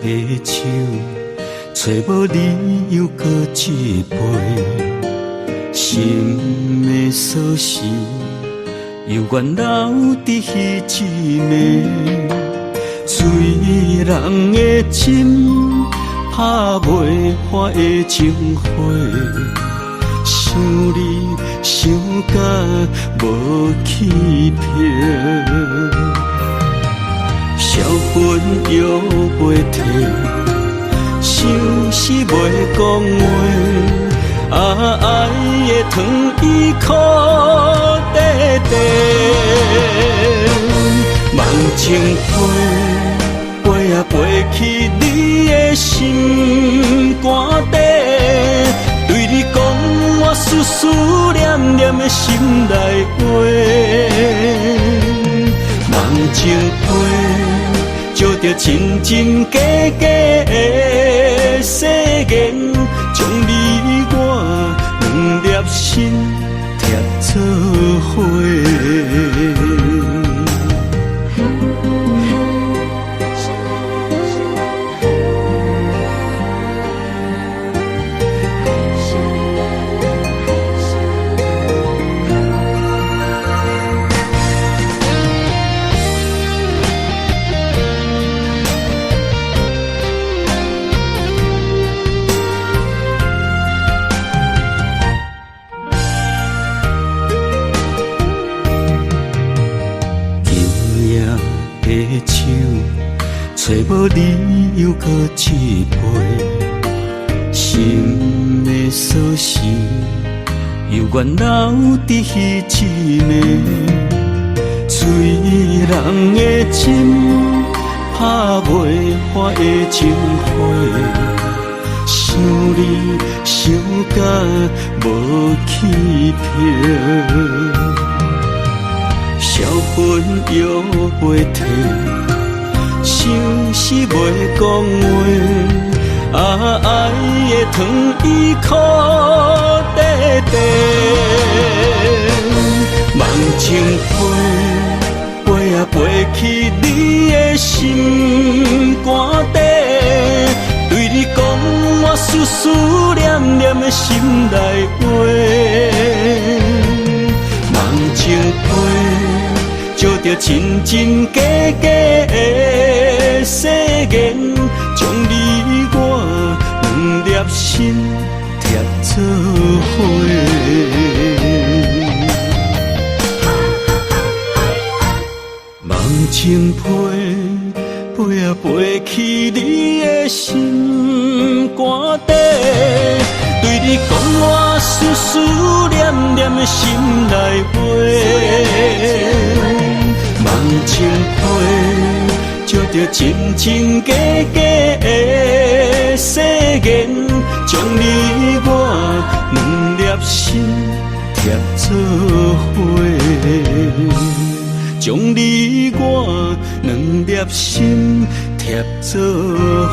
的手，找无理由搁一杯，心的锁匙犹原留伫彼一暝，醉人的心拍袂花的情花，想你想甲无起票。销魂又袂退，想死袂讲话，爱的糖伊苦地地，梦情飞，飞啊飞去你的心肝底，对你讲我思思念念的心内话，梦情飞。照着真真假假的誓言，将你我两粒心贴做伙。的手，找无理由搁一杯，心的锁匙犹原留伫彼一暝，醉人的心拍袂花的情花，想你想甲无起票。销魂又袂退，想死袂讲话，爱的糖伊苦地地，梦情飞，飞啊飞去你的心肝底，对你讲我思思念念的心内话，梦情飞。照着真真假假的誓言，将你我两粒心贴做伙。梦情飞，飞啊飞去你的心肝底，对你讲我思思念念的心内话。梦情飞，照着真真假假的誓言，将你我两粒心贴做伙，将你我两粒心贴做伙。